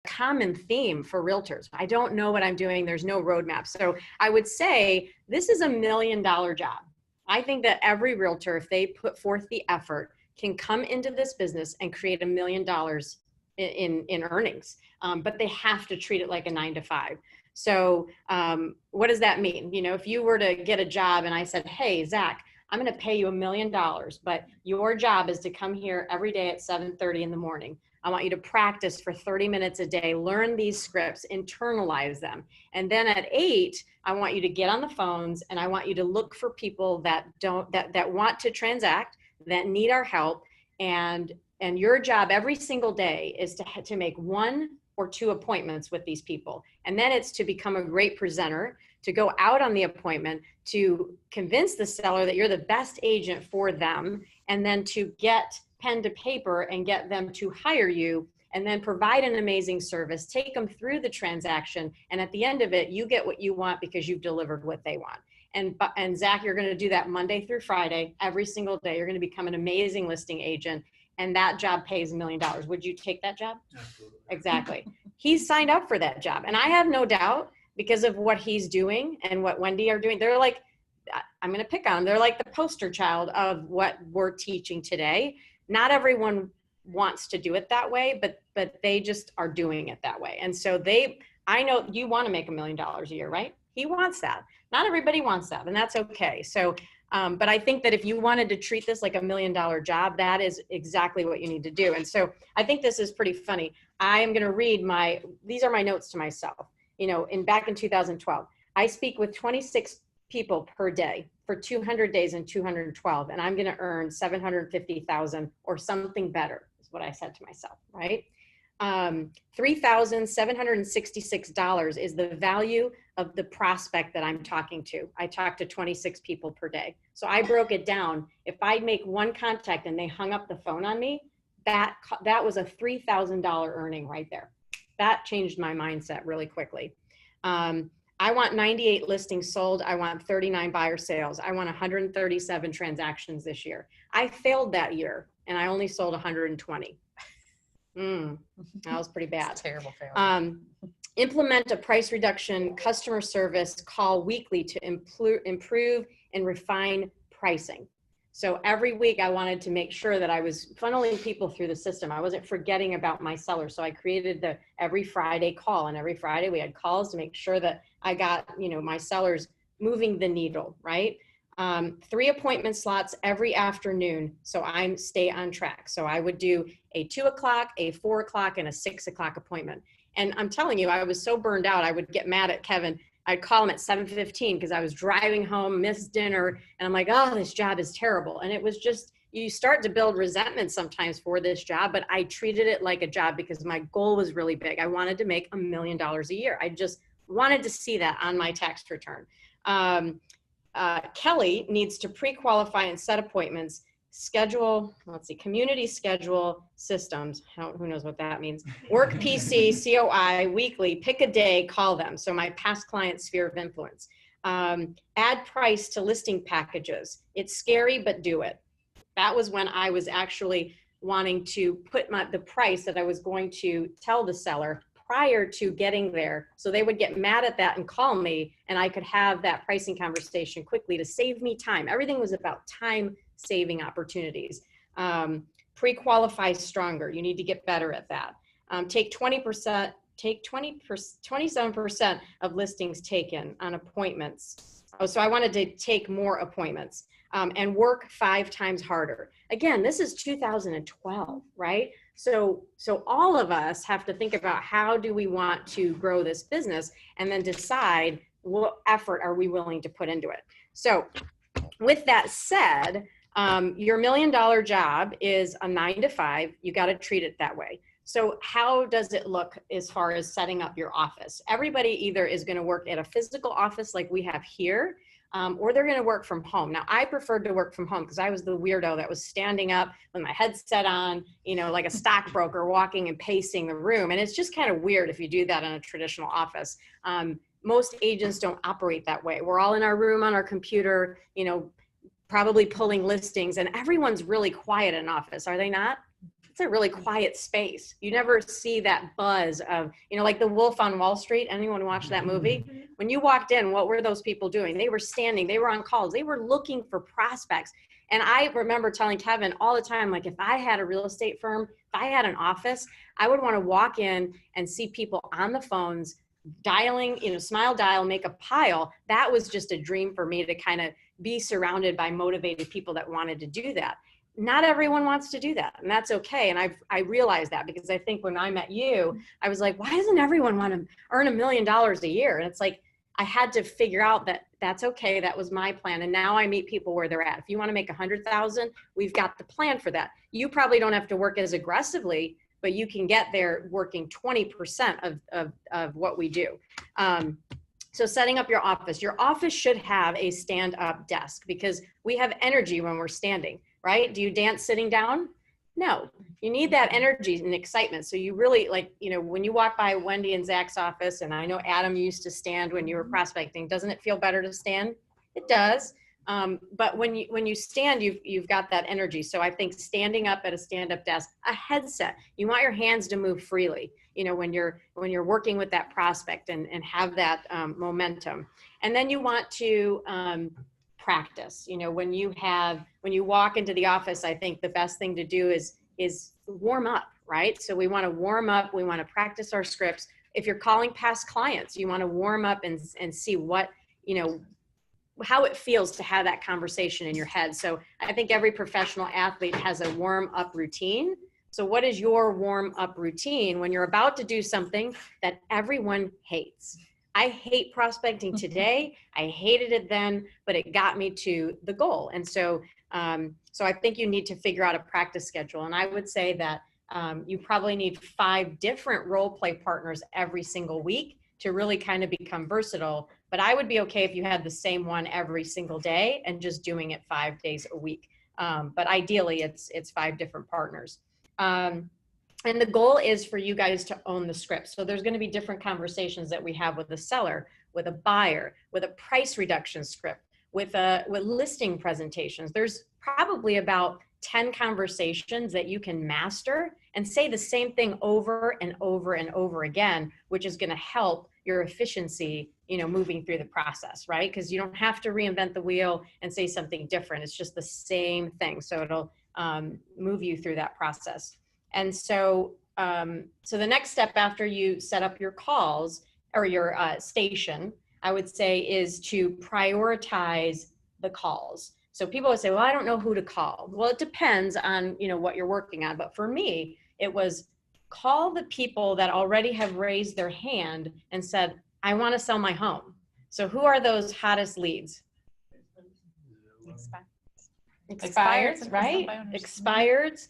common theme for realtors. I don't know what I'm doing. There's no roadmap. So I would say this is $1 million job. I think that every realtor, if they put forth the effort, can come into this business and create $1 million in earnings. But they have to treat it like a 9 to 5. So what does that mean? You know, if you were to get a job and I said, hey, Zach, I'm going to pay you $1 million, but your job is to come here every day at 7:30 in the morning. I want you to practice for 30 minutes a day, learn these scripts, internalize them. And then at 8, I want you to get on the phones and I want you to look for people that want to transact, that need our help. And your job every single day is to make 1 or 2 appointments with these people. And then it's to become a great presenter, to go out on the appointment, to convince the seller that you're the best agent for them, and then to get pen to paper and get them to hire you, and then provide an amazing service, take them through the transaction. And at the end of it, you get what you want because you've delivered what they want. And Zach, you're going to do that Monday through Friday, every single day. You're going to become an amazing listing agent. And that job pays $1 million. Would you take that job? Absolutely. Exactly. He's signed up for that job. And I have no doubt, because of what he's doing and what Wendy are doing, they're like, I'm going to pick on them. They're like the poster child of what we're teaching today. Not everyone wants to do it that way, but they just are doing it that way. And so I know you want to make $1 million a year, right? He wants that. Not everybody wants that, and that's okay. So, but I think that if you wanted to treat this like $1 million job, that is exactly what you need to do. And so I think this is pretty funny. I am going to read these are my notes to myself. You know, back in 2012, I speak with 26 people per day for 200 days in 212, and I'm going to earn $750,000 or something better, is what I said to myself, right? $3,766 is the value of the prospect that I'm talking to. I talk to 26 people per day. So I broke it down. If I make 1 contact and they hung up the phone on me, that was a $3,000 earning right there. That changed my mindset really quickly. I want 98 listings sold. I want 39 buyer sales. I want 137 transactions this year. I failed that year and I only sold 120. That was pretty bad. It's terrible failure. Implement a price reduction customer service call weekly to improve and refine pricing. So every week I wanted to make sure that I was funneling people through the system. I wasn't forgetting about my sellers. So I created the every Friday call, and every Friday we had calls to make sure that I got, my sellers moving the needle, right? 3 appointment slots every afternoon. So I stay on track. So I would do a 2 o'clock, a 4 o'clock, and a 6 o'clock appointment. And I'm telling you, I was so burned out. I would get mad at Kevin. I'd call him at 7:15 because I was driving home, missed dinner, and I'm like, oh, this job is terrible. And it was just, you start to build resentment sometimes for this job, but I treated it like a job because my goal was really big. I wanted to make $1 million a year. I just wanted to see that on my tax return. Kelly needs to pre-qualify and set appointments, schedule, community schedule systems. Who knows what that means? Work PC, COI, weekly, pick a day, call them. So my past client sphere of influence. Add price to listing packages. It's scary, but do it. That was when I was actually wanting to put the price that I was going to tell the seller prior to getting there. So they would get mad at that and call me, and I could have that pricing conversation quickly to save me time. Everything was about time saving opportunities. Pre-qualify stronger. You need to get better at that. Take 27% of listings taken on appointments. Oh, so I wanted to take more appointments and work 5 times harder. Again, this is 2012, right? So all of us have to think about how do we want to grow this business and then decide what effort are we willing to put into it. So with that said, your $1 million job is a 9 to 5. You got to treat it that way. So how does it look as far as setting up your office? Everybody either is going to work at a physical office like we have here, or they're going to work from home. Now, I preferred to work from home because I was the weirdo that was standing up with my headset on, like a stockbroker, walking and pacing the room. And it's just kind of weird if you do that in a traditional office. Most agents don't operate that way. We're all in our room on our computer, probably pulling listings, and everyone's really quiet in office, are they not? it's a really quiet space. You never see that buzz of, like The Wolf on Wall Street. Anyone watch that movie? When you walked in, what were those people doing? They were standing, they were on calls, they were looking for prospects. And I remember telling Kevin all the time, like, if I had a real estate firm, if I had an office, I would want to walk in and see people on the phones dialing, smile dial, make a pile. That was just a dream for me, to kind of be surrounded by motivated people that wanted to do that. Not everyone wants to do that, and that's okay. And I realized that, because I think when I met you, I was like, why doesn't everyone want to earn $1 million a year? And it's like, I had to figure out that that's okay. That was my plan. And now I meet people where they're at. If you want to make 100,000, we've got the plan for that. You probably don't have to work as aggressively, but you can get there working 20% of what we do. So setting up your office should have a stand-up desk, because we have energy when we're standing, right? Do you dance sitting down? No, you need that energy and excitement. So you really, like, when you walk by Wendy and Zach's office, and I know Adam used to stand when you were prospecting, doesn't it feel better to stand? It does. But when you stand, you've got that energy. So I think standing up at a stand-up desk, a headset, you want your hands to move freely, when you're working with that prospect, and have that momentum. And then you want to practice. When you walk into the office, I think the best thing to do is warm up, right? So we want to warm up. We want to practice our scripts. If you're calling past clients, you want to warm up and see what, how it feels to have that conversation in your head. So I think every professional athlete has a warm up routine. So what is your warm up routine when you're about to do something that everyone hates? I hate prospecting today. I hated it then, but it got me to the goal. And so I think you need to figure out a practice schedule. And I would say that you probably need 5 different role play partners every single week to really kind of become versatile. But I would be okay if you had the same one every single day and just doing it 5 days a week. But ideally it's 5 different partners. And the goal is for you guys to own the script. So there's going to be different conversations that we have with a seller, with a buyer, with a price reduction script, with listing presentations. There's probably about 10 conversations that you can master and say the same thing over and over and over again, which is going to help your efficiency, moving through the process, right? Because you don't have to reinvent the wheel and say something different. It's just the same thing. So it'll move you through that process. And so, so the next step after you set up your calls or your station, I would say, is to prioritize the calls. So people would say, well, I don't know who to call. Well, it depends on, what you're working on. But for me, it was call the people that already have raised their hand and said, I want to sell my home. So who are those hottest leads? Expireds, right? Expireds.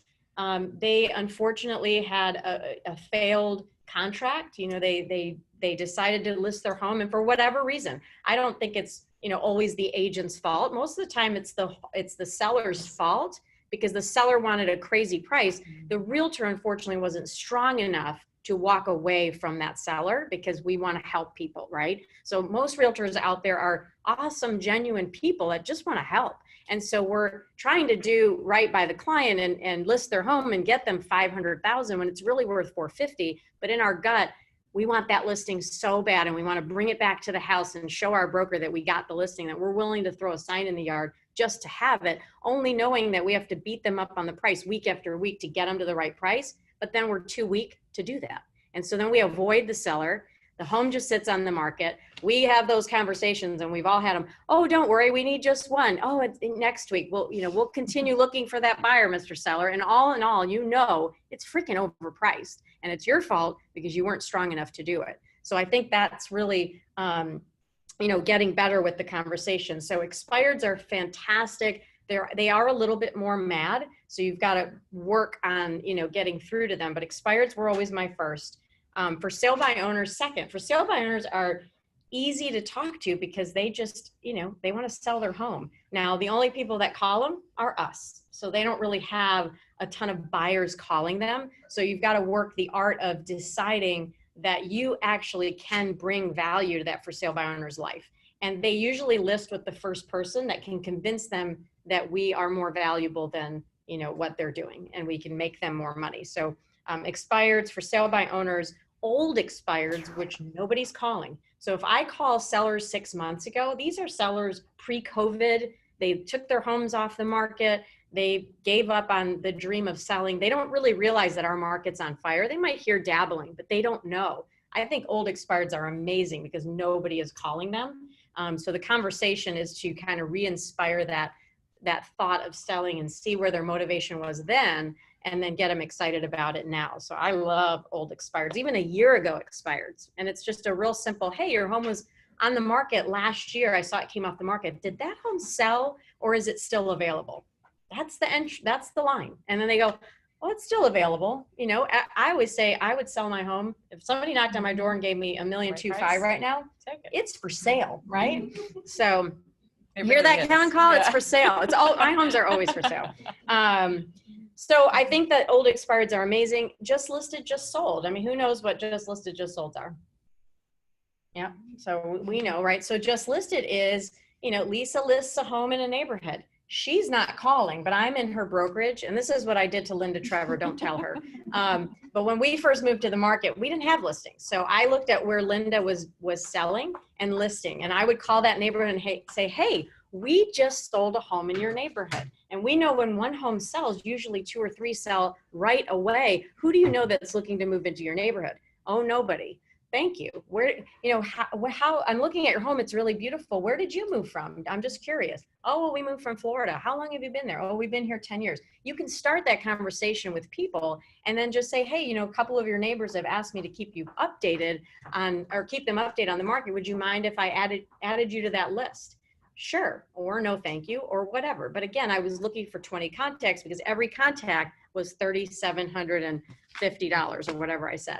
They unfortunately had a failed contract. They decided to list their home, and for whatever reason, I don't think it's always the agent's fault. Most of the time, it's the seller's fault, because the seller wanted a crazy price. The realtor unfortunately wasn't strong enough to walk away from that seller, because we want to help people, right? So most realtors out there are awesome, genuine people that just want to help. And so we're trying to do right by the client and list their home and get them $500,000 when it's really worth $450,000. But in our gut, we want that listing so bad, and we want to bring it back to the house and show our broker that we got the listing, that we're willing to throw a sign in the yard just to have it, only knowing that we have to beat them up on the price week after week to get them to the right price. But then we're too weak to do that. And so then we avoid the seller. The home just sits on the market. We have those conversations, and we've all had them. Oh, don't worry, we need just one. Oh, it's next week. We'll continue looking for that buyer, Mr. Seller. And all in all, it's freaking overpriced, and it's your fault because you weren't strong enough to do it. So I think that's really, getting better with the conversation. So expireds are fantastic. They are a little bit more mad. So you've got to work on, getting through to them. But expireds were always my first. For sale by owners, second. For sale by owners are easy to talk to because they just, they want to sell their home. Now, the only people that call them are us. So they don't really have a ton of buyers calling them. So you've got to work the art of deciding that you actually can bring value to that for sale by owner's life. And they usually list with the first person that can convince them that we are more valuable than, what they're doing, and we can make them more money. So expireds for sale by owners, old expireds, which nobody's calling. So if I call sellers 6 months ago, these are sellers pre-COVID. They took their homes off the market. They gave up on the dream of selling. They don't really realize that our market's on fire. They might hear dabbling, but they don't know. I think old expireds are amazing because nobody is calling them. So the conversation is to kind of re-inspire that thought of selling and see where their motivation was then, and then get them excited about it now. So I love old expireds, even a year ago expireds. And it's just a real simple, hey, your home was on the market last year. I saw it came off the market. Did that home sell, or is it still available? That's the line. And then they go, oh, it's still available. I always say I would sell my home. If somebody knocked on my door and gave me $1,250,000 right now, it's for sale, right? So you hear that, Caul? Yeah. It's for sale. It's all, my homes are always for sale. So I think that old expireds are amazing. Just listed, just sold. I mean, who knows what just listed, just solds are? Yeah, so we know, right? So just listed is, Lisa lists a home in a neighborhood. She's not calling, but I'm in her brokerage. And this is what I did to Linda Trevor. Don't tell her. But when we first moved to the market, we didn't have listings. So I looked at where Linda was selling and listing. And I would call that neighborhood and say, hey, we just sold a home in your neighborhood. And we know when one home sells, usually 2 or 3 sell right away. Who do you know that's looking to move into your neighborhood? Oh, nobody. Thank you. Where, how I'm looking at your home. It's really beautiful. Where did you move from? I'm just curious. Oh, well, we moved from Florida. How long have you been there? Oh, we've been here 10 years. You can start that conversation with people and then just say, hey, a couple of your neighbors have asked me to keep you updated on, or keep them updated on the market. Would you mind if I added you to that list? Sure. Or no, thank you, or whatever. But again, I was looking for 20 contacts because every contact was $3,750 or whatever I said.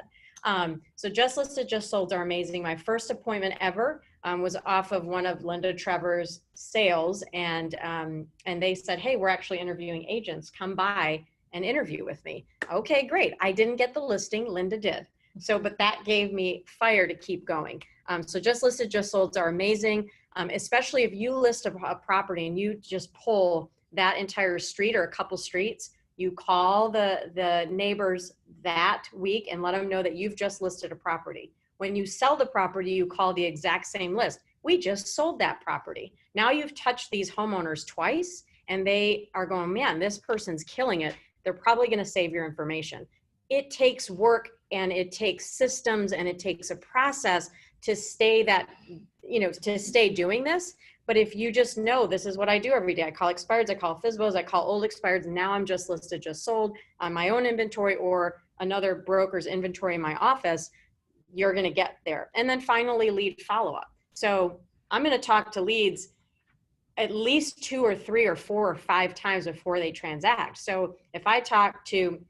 So just listed, just sold are amazing. My first appointment ever was off of one of Linda Trevor's sales, and they said, hey, we're actually interviewing agents. Come by and interview with me. Okay, great. I didn't get the listing. Linda did. So, but that gave me fire to keep going. So just listed, just solds are amazing, especially if you list a property and you just pull that entire street or a couple streets. You call the neighbors that week and let them know that you've just listed a property. When you sell the property, you call the exact same list. We just sold that property. Now you've touched these homeowners twice and they are going, man, this person's killing it. They're probably going to save your information. It takes work and it takes systems and it takes a process to stay doing this. But if you just know, this is what I do every day. I call expireds, I call FSBOs, I call old expireds. Now I'm just listed, just sold on my own inventory or another broker's inventory in my office. You're going to get there. And then finally, lead follow-up. So I'm going to talk to leads at least 2 or 3 or 4 or 5 times before they transact. So if I talk to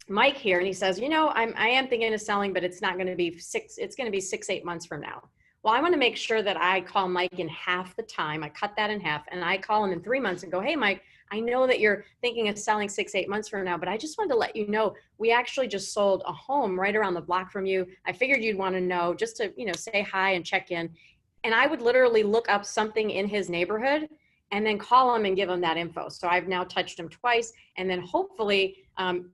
Mike here and he says, I am thinking of selling, but it's not going to be it's going to be 6-8 months from now. Well, I want to make sure that I call Mike in half the time. I cut that in half and I call him in 3 months and go, hey, Mike, I know that you're thinking of selling 6-8 months from now, but I just wanted to let you know, we actually just sold a home right around the block from you. I figured you'd want to know just to, say hi and check in. And I would literally look up something in his neighborhood and then call him and give him that info. So I've now touched him twice. And then hopefully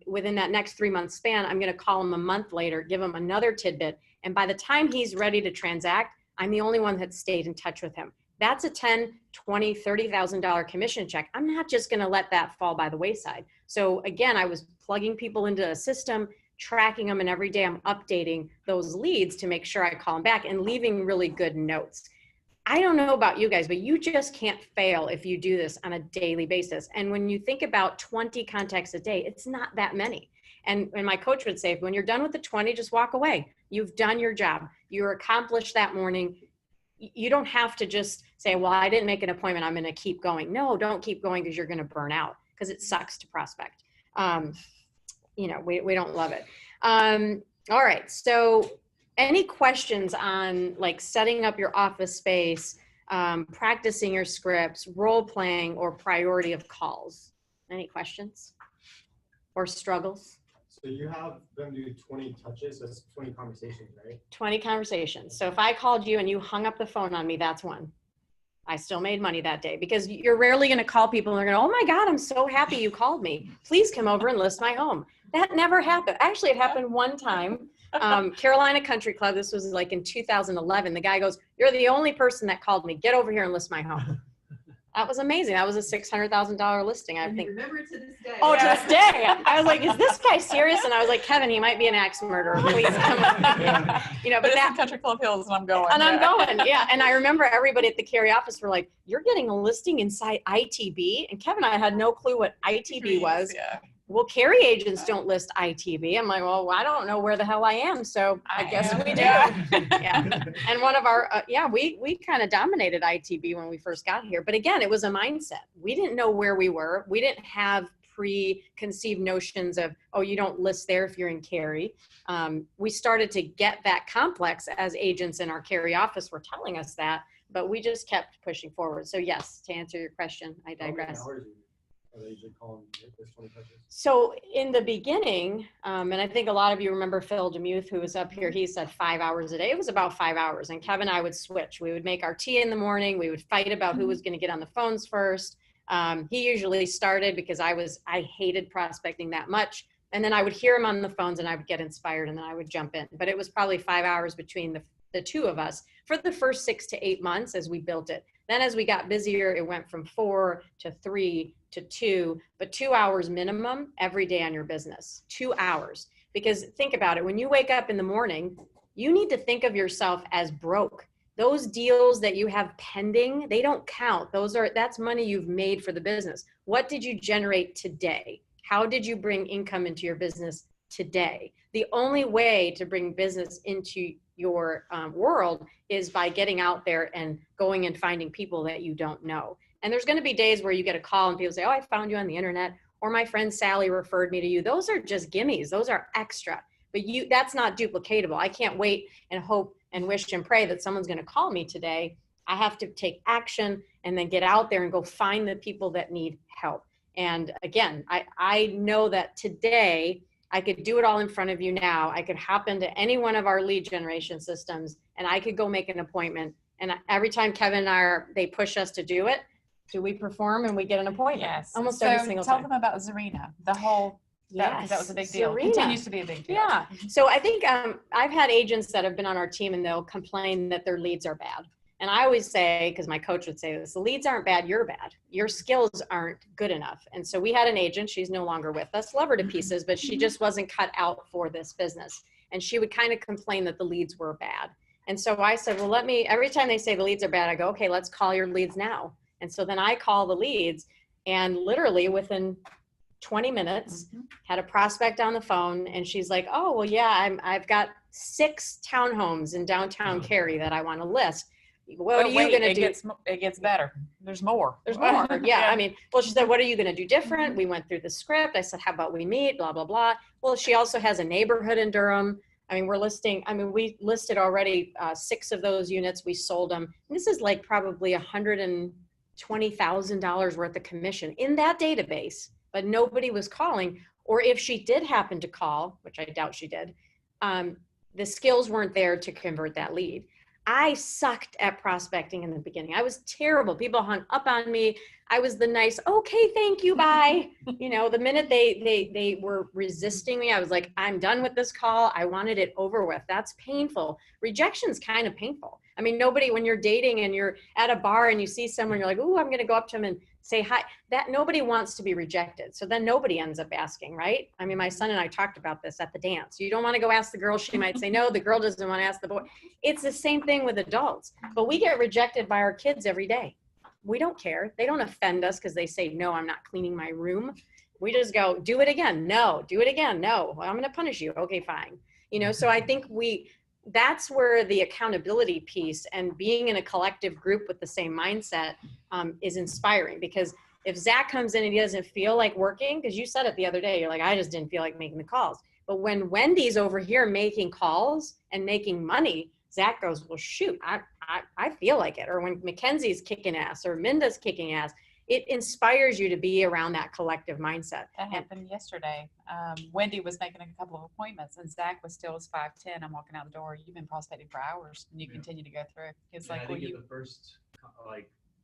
within that next 3-month span, I'm going to call him a month later, give him another tidbit. And by the time he's ready to transact, I'm the only one that stayed in touch with him. That's a $10,000, $20,000, $30,000 commission check. I'm not just going to let that fall by the wayside. So again, I was plugging people into a system, tracking them, and every day I'm updating those leads to make sure I call them back and leaving really good notes. I don't know about you guys, but you just can't fail if you do this on a daily basis. And when you think about 20 contacts a day, it's not that many. And my coach would say, when you're done with the 20, just walk away. You've done your job. You're accomplished that morning. You don't have to just say, well, I didn't make an appointment, I'm going to keep going. No, don't keep going because you're going to burn out because it sucks to prospect. We don't love it. All right. So any questions on like setting up your office space, practicing your scripts, role playing, or priority of calls? Any questions or struggles? So you have them do 20 touches, so that's 20 conversations, right? 20 conversations. So if I called you and you hung up the phone on me, that's one. I still made money that day, because you're rarely going to call people and they're going to, oh my God, I'm so happy you called me. Please come over and list my home. That never happened. Actually, it happened one time. Carolina Country Club, this was like in 2011. The guy goes, you're the only person that called me. Get over here and list my home. That was amazing. That was a $600,000 listing, I think. Remember it to this day. Oh, to this day. I was like, is this guy serious? And I was like, Kevin, he might be an axe murderer. Please come on. You know, but that it's Country Club Hills, and I'm going. And I'm going, yeah. And I remember everybody at the Cary office were like, you're getting a listing inside ITB? And Kevin and I had no clue what ITB was. Yeah. Well, Cary agents don't list ITB. I'm like, well, I don't know where the hell I am. So I guess we do. Yeah. And one of our, we kind of dominated ITB when we first got here. But again, it was a mindset. We didn't know where we were. We didn't have preconceived notions of, oh, you don't list there if you're in Cary. We started to get that complex as agents in our Cary office were telling us that, but we just kept pushing forward. So yes, to answer your question, I digress. How many hours are they usually calling this 20 touches? So in the beginning, and I think a lot of you remember Phil DeMuth, who was up here, he said 5 hours a day. It was about 5 hours. And Kevin and I would switch. We would make our tea in the morning. We would fight about who was going to get on the phones first. He usually started because I hated prospecting that much. And then I would hear him on the phones and I would get inspired and then I would jump in. But it was probably 5 hours between the two of us for the first 6 to 8 months as we built it. Then as we got busier, it went from 4 to 3 to 2, but 2 hours minimum every day on your business, 2 hours. Because think about it, when you wake up in the morning, you need to think of yourself as broke. Those deals that you have pending, they don't count. That's money you've made for the business. What did you generate today? How did you bring income into your business today? The only way to bring business into your world is by getting out there and going and finding people that you don't know. And there's going to be days where you get a call and people say, oh, I found you on the internet, or my friend Sally referred me to you. Those are just gimmies. Those are extra, but that's not duplicatable. I can't wait and hope and wish and pray that someone's going to call me today. I have to take action and then get out there and go find the people that need help. And again, I know that today I could do it all in front of you now. I could hop into any one of our lead generation systems and I could go make an appointment. And every time Kevin and I they push us to do it, do we perform and we get an appointment? Yes. Almost every single time. Tell them about Zarina, the whole, that was a big deal. Zarina. Continues to be a big deal. Yeah. So I think I've had agents that have been on our team and they'll complain that their leads are bad. And I always say, because my coach would say this, the leads aren't bad, you're bad. Your skills aren't good enough. And so we had an agent, she's no longer with us, love her to pieces, but she just wasn't cut out for this business. And she would kind of complain that the leads were bad. And so I said, well, every time they say the leads are bad, I go, okay, let's call your leads now. And so then I call the leads and literally within 20 minutes had a prospect on the phone and she's like, oh, well, yeah, I've got 6 townhomes in downtown Cary that I want to list. What are you going to do? It gets better. There's more. There's more. Yeah. I mean, well, she said, what are you going to do different? We went through the script. I said, how about we meet, blah, blah, blah. Well, she also has a neighborhood in Durham. I mean, we listed already 6 of those units. We sold them. And this is like probably $120,000 worth of commission in that database, but nobody was calling. Or if she did happen to call, which I doubt she did, the skills weren't there to convert that lead. I sucked at prospecting in the beginning. I was terrible. People hung up on me. I was the nice, okay, thank you, bye. You know, the minute they were resisting me, I was like, I'm done with this call. I wanted it over with. That's painful. Rejection's kind of painful. I mean, when you're dating and you're at a bar and you see someone, you're like, ooh, I'm going to go up to him and say hi. That nobody wants to be rejected. So then nobody ends up asking, right? I mean, my son and I talked about this at the dance. You don't want to go ask the girl. She might say no. The girl doesn't want to ask the boy. It's the same thing with adults, but we get rejected by our kids every day. We don't care. They don't offend us because they say, no, I'm not cleaning my room. We just go, do it again. No, do it again. No, well, I'm going to punish you. Okay, fine. You know, so I think that's where the accountability piece and being in a collective group with the same mindset is inspiring. Because if Zach comes in and he doesn't feel like working, because you said it the other day, you're like, I just didn't feel like making the calls. But when Wendy's over here making calls and making money, Zach goes, well, shoot, I feel like it. Or when Mackenzie's kicking ass or Minda's kicking ass, it inspires you to be around that collective mindset. That happened yesterday. Wendy was making a couple of appointments and Zach was still 5'10". I'm walking out the door. You've been prospecting for hours and you continue to go through. It's like, I think the first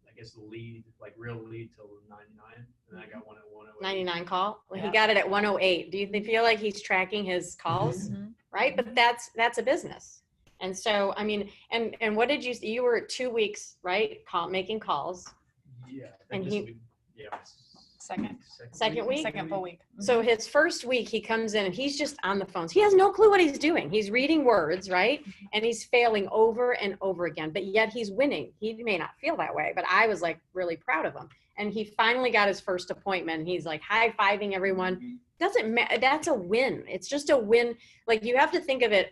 I guess, lead, like real lead till 99, and then I got one at 108. 99 call. Well, Yeah. he got it at 108. Do you feel like he's tracking his calls? Mhm. Right? But that's a business. And so, I mean, and what did you were 2 weeks, right? Making calls. Yeah. I And think he- this week, yeah. Second week? Second full week. So his first week, he comes in and he's just on the phones. He has no clue what he's doing. He's reading words, right? And he's failing over and over again, but yet he's winning. He may not feel that way, but I was like really proud of him. And he finally got his first appointment. He's like high-fiving everyone. Doesn't matter. That's a win. It's just a win. Like you have to think of it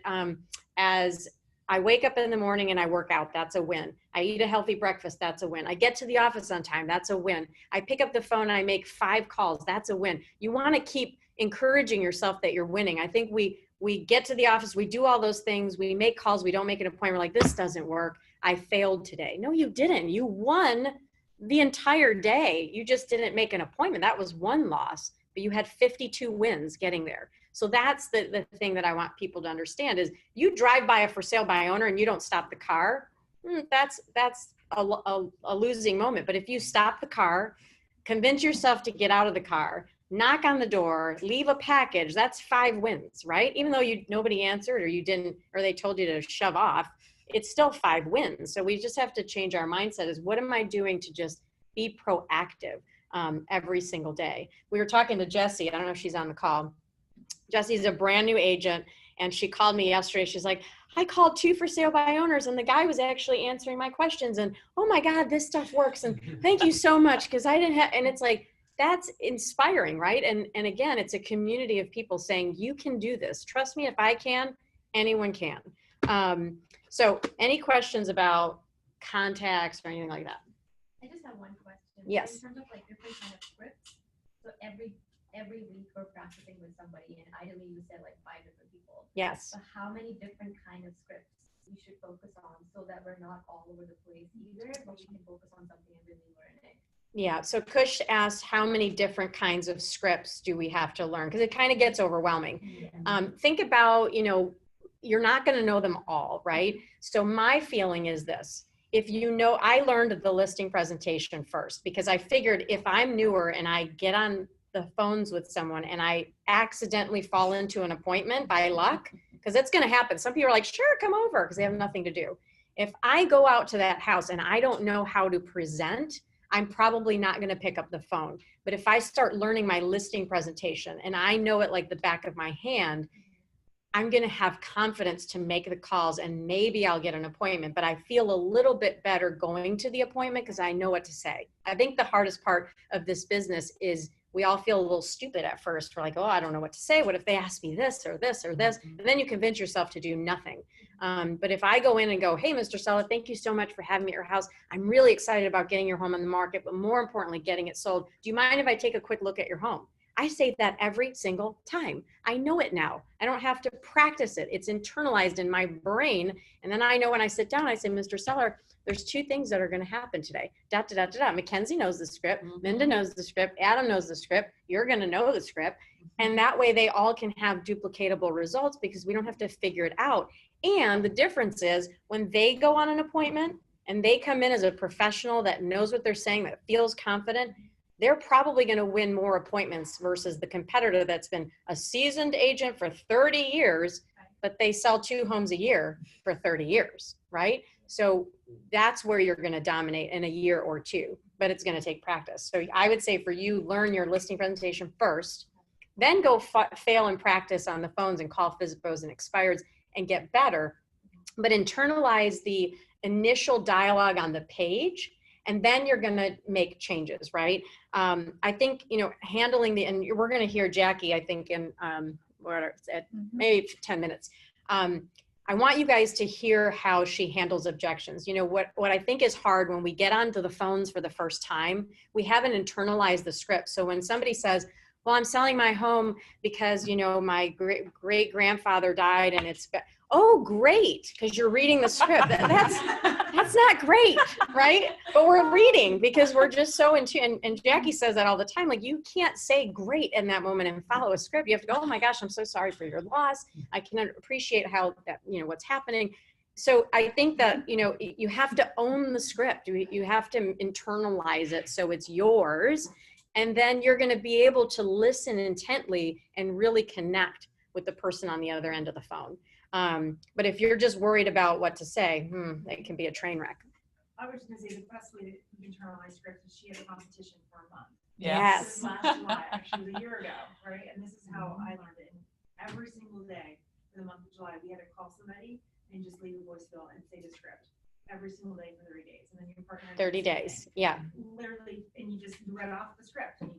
as I wake up in the morning and I work out. That's a win. I eat a healthy breakfast. That's a win. I get to the office on time. That's a win. I pick up the phone and I make 5 calls. That's a win. You want to keep encouraging yourself that you're winning. I think we get to the office, we do all those things, we make calls, we don't make an appointment, like this doesn't work. I failed today. No, you didn't. You won the entire day. You just didn't make an appointment. That was one loss, but you had 52 wins getting there. So that's the thing that I want people to understand is you drive by a for sale by owner and you don't stop the car. That's a losing moment. But if you stop the car, convince yourself to get out of the car, knock on the door, leave a package, that's 5 wins, right? Even though nobody answered or you didn't, or they told you to shove off, it's still 5 wins. So we just have to change our mindset is what am I doing to just be proactive every single day? We were talking to Jessie. I don't know if she's on the call. Jessie's a brand new agent and she called me yesterday. She's like, I called 2 for sale by owners and the guy was actually answering my questions and oh my God, this stuff works. And thank you so much. Because I didn't have, and it's like, that's inspiring, right? And again, it's a community of people saying, you can do this. Trust me, if I can, anyone can. So any questions about contacts or anything like that? I just have one question. Yes. In terms of like different kind of scripts, so every week we're practicing with somebody, and ideally you said like 5 different people. Yes. So how many different kind of scripts we should focus on so that we're not all over the place either, but we can focus on something and really learn it? Yeah. So Kush asked, how many different kinds of scripts do we have to learn? Because it kind of gets overwhelming. Think about, you're not going to know them all, right? So my feeling is this. If I learned the listing presentation first because I figured if I'm newer and I get on the phones with someone and I accidentally fall into an appointment by luck, because it's going to happen. Some people are like, sure, come over because they have nothing to do. If I go out to that house and I don't know how to present, I'm probably not going to pick up the phone. But if I start learning my listing presentation and I know it like the back of my hand, I'm going to have confidence to make the calls and maybe I'll get an appointment, but I feel a little bit better going to the appointment because I know what to say. I think the hardest part of this business is we all feel a little stupid at first. We're like, oh, I don't know what to say. What if they ask me this or this or this? And then you convince yourself to do nothing. But if I go in and go, hey, Mr. Seller, thank you so much for having me at your house. I'm really excited about getting your home on the market, but more importantly, getting it sold. Do you mind if I take a quick look at your home? I say that every single time. I know it now. I don't have to practice it. It's internalized in my brain. And then I know when I sit down, I say, Mr. Seller, there's 2 things that are going to happen today. Mackenzie knows the script. Linda knows the script. Adam knows the script. You're going to know the script. And that way they all can have duplicatable results because we don't have to figure it out. And the difference is when they go on an appointment and they come in as a professional that knows what they're saying, that feels confident, they're probably going to win more appointments versus the competitor that's been a seasoned agent for 30 years, but they sell 2 homes a year for 30 years, right? So that's where you're going to dominate in a year or 2, but it's going to take practice. So I would say for you, learn your listing presentation first, then go fail and practice on the phones and call FSBOs and expireds and get better, but internalize the initial dialogue on the page. And then you're going to make changes, right? I think, handling and we're going to hear Jackie, I think in maybe 10 minutes. I want you guys to hear how she handles objections. What I think is hard when we get onto the phones for the first time, we haven't internalized the script. So when somebody says, well, I'm selling my home because, my great grandfather died and it's, oh, great. Because you're reading the script. That's not great, right? But we're reading because we're just so into, and Jackie says that all the time, like you can't say great in that moment and follow a script. You have to go, oh my gosh, I'm so sorry for your loss. I can appreciate how that, what's happening. So I think that, you have to own the script. You have to internalize it so it's yours. And then you're going to be able to listen intently and really connect with the person on the other end of the phone. But if you're just worried about what to say, it can be a train wreck. I was just gonna say the best way to internalize scripts is she had a competition for a month. Yes. This was last July, actually, it was a year ago, right? And this is how I learned it. And every single day for the month of July, we had to call somebody and just leave a voicemail and say the script every single day for 30 days. And then your partner 30 days. Yeah. Literally, and you just read off the script and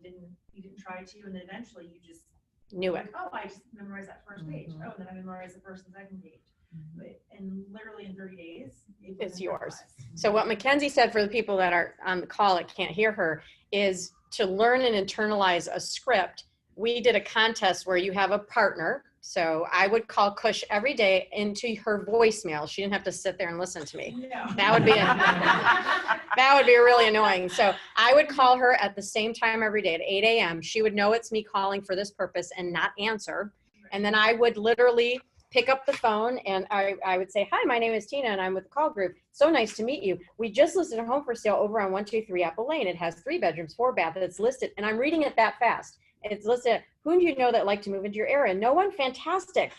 you didn't try to, and then eventually you just Knew it. like, oh, I just memorized that first page. Oh, and then I memorized the first and second page. And literally in 30 days, It's yours. So what Mackenzie said, for the people that are on the call that can't hear her, is to learn and internalize a script. We did a contest where you have a partner. So I would call Kush every day into her voicemail. She didn't have to sit there and listen to me. No. That would be really annoying. So I would call her at the same time every day at 8 a.m. She would know it's me calling for this purpose and not answer. And then I would literally pick up the phone and I would say, hi, my name is Tina and I'm with the call group. So nice to meet you. We just listed a home for sale over on 123 Apple Lane. It has 3 bedrooms, 4 baths. It's listed, and I'm reading it that fast. It's listed. Who do you know that like to move into your area? No one? Fantastic.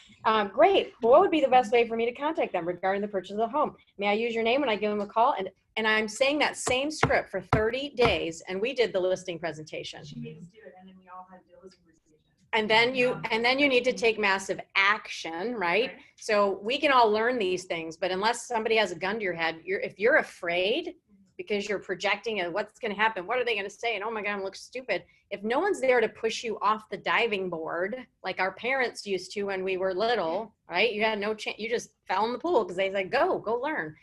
Great. Well, what would be the best way for me to contact them regarding the purchase of the home? May I use your name when I give them a call? And I'm saying that same script for 30 days, and we did the listing presentation. She made us do it, and then we all had to do a listing presentation. And then you need to take massive action, right? So we can all learn these things, but unless somebody has a gun to your head, if you're afraid because you're projecting what's going to happen, what are they going to say? And oh my God, I look stupid. If no one's there to push you off the diving board, like our parents used to when we were little, right? You had no chance. You just fell in the pool because they said, go learn.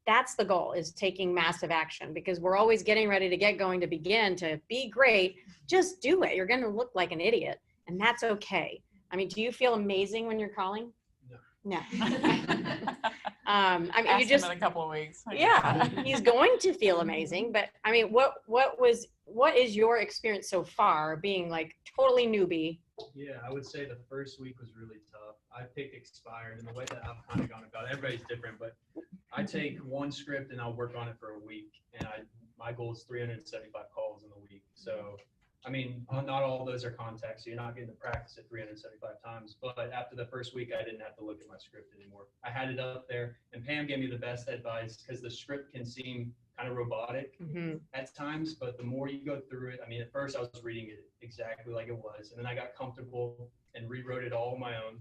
That's the goal, is taking massive action, because we're always getting ready to get going, to begin, to be great. Just do it. You're going to look like an idiot, and that's okay. I mean, do you feel amazing when you're calling? No. I mean, Ask you just, him in a couple of weeks. yeah, he's going to feel amazing. But I mean, what is your experience so far, being like totally newbie? Yeah, I would say the first week was really tough. I picked expired, and the way that I've kind of gone about it, everybody's different, but I take one script and I'll work on it for a week. And my goal is 375 calls in a week. So, I mean, not all those are contacts, so you're not getting to practice it 375 times. But after the first week, I didn't have to look at my script anymore. I had it up there, and Pam gave me the best advice, because the script can seem kind of robotic at times, but the more you go through it, I mean, at first I was reading it exactly like it was, and then I got comfortable and rewrote it all on my own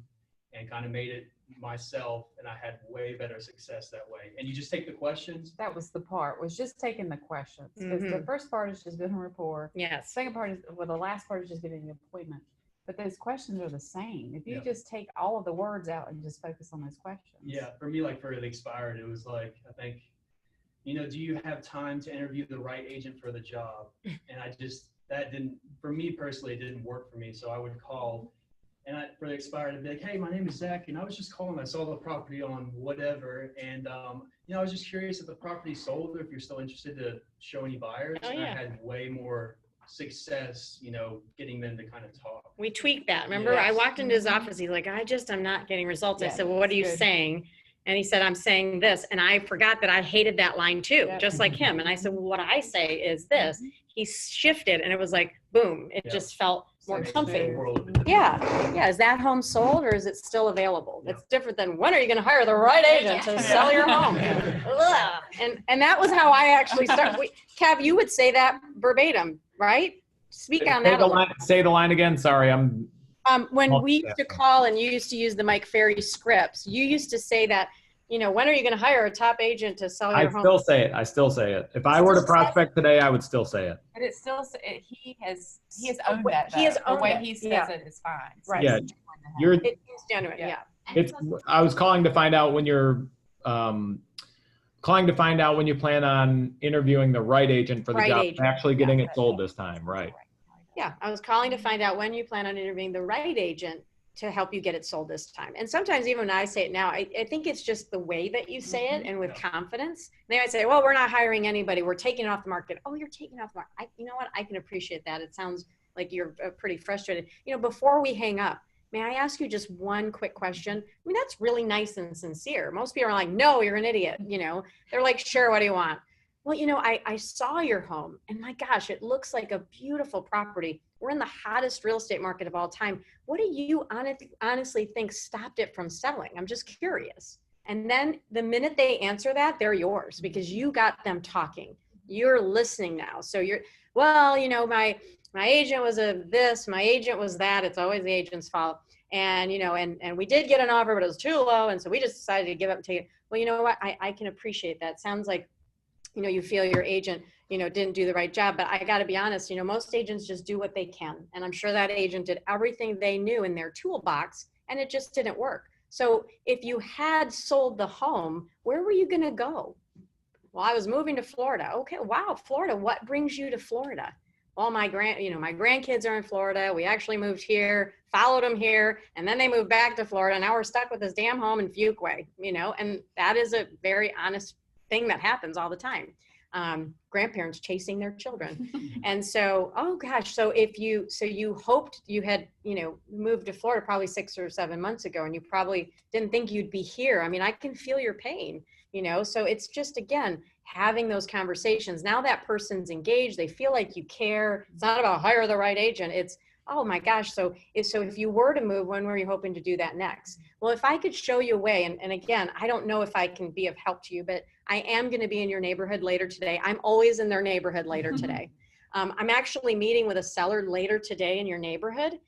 and kind of made it myself, and I had way better success that way. And you just take the questions. That was the part, was just taking the questions. Because the first part is just building rapport. Yes. Second part is, well, the last part is just getting an appointment. But those questions are the same. If you just take all of the words out and just focus on those questions. Yeah, for me, like for the expired, it was like, I think, do you have time to interview the right agent for the job? And that didn't, for me personally, it didn't work for me. So I would call, and for the expired, I'd be like, hey, my name is Zach, and I was just calling. I saw the property on whatever, and I was just curious if the property sold, or if you're still interested to show any buyers. Oh, and yeah. I had way more success, getting them to kind of talk. We tweaked that. Remember, I walked into his office. He's like, I'm not getting results. I said, well, what are you saying? And he said, I'm saying this. And I forgot that I hated that line too, just like him. And I said, well, what I say is this. He shifted, and it was like, boom, it just felt more comfy. Yeah. Is that home sold, or is it still available? It's different than, when are you going to hire the right agent to sell your home? And that was how I actually started. Cav, you would say that verbatim, right? Speak on that. Say the line again. Sorry, I'm. When we used to call and you used to use the Mike Ferry scripts, you used to say that, when are you going to hire a top agent to sell your home? I still say it. If I were to prospect today, I would still say it. But it's still, he has owned that. He has owned the way it. he says it is fine. Right. Yeah. It's genuine. Yeah. I was calling to find out when you're when you plan on interviewing the right agent for the job, and actually getting it sold this time. Right. Yeah, I was calling to find out when you plan on interviewing the right agent to help you get it sold this time. And sometimes even when I say it now, I think it's just the way that you say it and with confidence. They might say, well, we're not hiring anybody. We're taking it off the market. Oh, you're taking it off the market. You know what? I can appreciate that. It sounds like you're pretty frustrated. Before we hang up, may I ask you just one quick question? I mean, that's really nice and sincere. Most people are like, no, you're an idiot. You know, they're like, sure, what do you want? Well, you know, I saw your home and my gosh, it looks like a beautiful property. We're in the hottest real estate market of all time. What do you honestly think stopped it from selling? I'm just curious. And then the minute they answer that, they're yours because you got them talking. You're listening now. So you're, well, you know, my agent was a this, my agent was that. It's always the agent's fault. And, you know, and we did get an offer, but it was too low. And so we just decided to give up and take it. Well, you know what? I can appreciate that. Sounds like, you know, you feel your agent, you know, didn't do the right job, but I got to be honest, you know, most agents just do what they can. And I'm sure that agent did everything they knew in their toolbox and it just didn't work. So if you had sold the home, where were you going to go? Well, I was moving to Florida. Okay. Wow. Florida. What brings you to Florida? Well, my grandkids are in Florida. We actually moved here, followed them here, and then they moved back to Florida. Now we're stuck with this damn home in Fuquay, you know, and that is a very honest thing that happens all the time. Grandparents chasing their children. And so, oh gosh, so you hoped you had, you know, moved to Florida probably 6 or 7 months ago, and you probably didn't think you'd be here. I mean, I can feel your pain, you know, so it's just, again, having those conversations. Now that person's engaged, they feel like you care. It's not about hire the right agent. It's, oh my gosh. So if you were to move, when were you hoping to do that next? Well, if I could show you a way, and again, I don't know if I can be of help to you, but I am going to be in your neighborhood later today. I'm always in their neighborhood later today. I'm actually meeting with a seller later today in your neighborhood.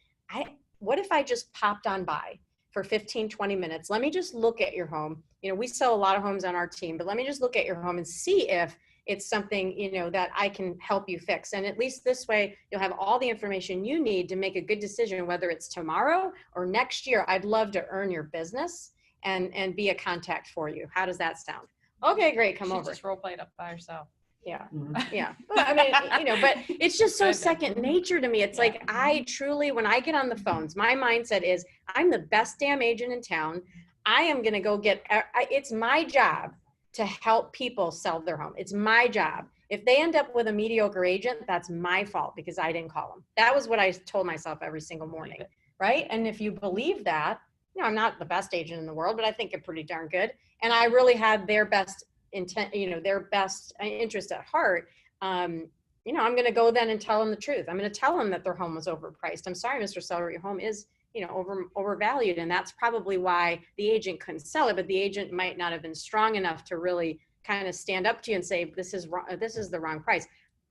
What if I just popped on by for 15, 20 minutes? Let me just look at your home. You know, we sell a lot of homes on our team, but let me just look at your home and see if it's something, you know, that I can help you fix. And at least this way, you'll have all the information you need to make a good decision, whether it's tomorrow or next year. I'd love to earn your business and be a contact for you. How does that sound? Okay, great. Come over. Just role played up by herself. Yeah. Yeah. But I mean, you know, but it's just so second nature to me. It's like, I truly, when I get on the phones, my mindset is I'm the best damn agent in town. I am going to go it's my job to help people sell their home. It's my job. If they end up with a mediocre agent, that's my fault because I didn't call them. That was what I told myself every single morning. Right. And if you believe that, you know, I'm not the best agent in the world, but I think I'm pretty darn good. And I really had their best intent, you know, their best interest at heart. You know, I'm going to go then and tell them the truth. I'm going to tell them that their home was overpriced. I'm sorry, Mr. Seller, your home is, you know, overvalued. And that's probably why the agent couldn't sell it, but the agent might not have been strong enough to really kind of stand up to you and say, this is wrong, this is the wrong price.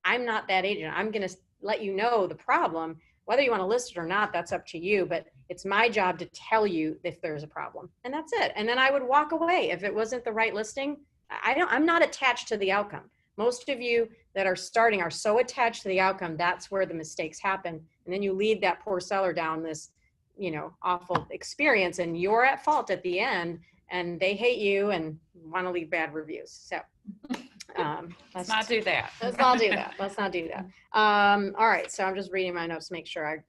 I'm not that agent. I'm going to let you know the problem. Whether you want to list it or not, that's up to you, but it's my job to tell you if there's a problem. And that's it. And then I would walk away. If it wasn't the right listing, I'm not attached to the outcome. Most of you that are starting are so attached to the outcome, that's where the mistakes happen. And then you lead that poor seller down this, you know, awful experience, and you're at fault at the end, and they hate you and want to leave bad reviews. So let's not do that. Let's not do that. Let's not do that. All right. So I'm just reading my notes to make sure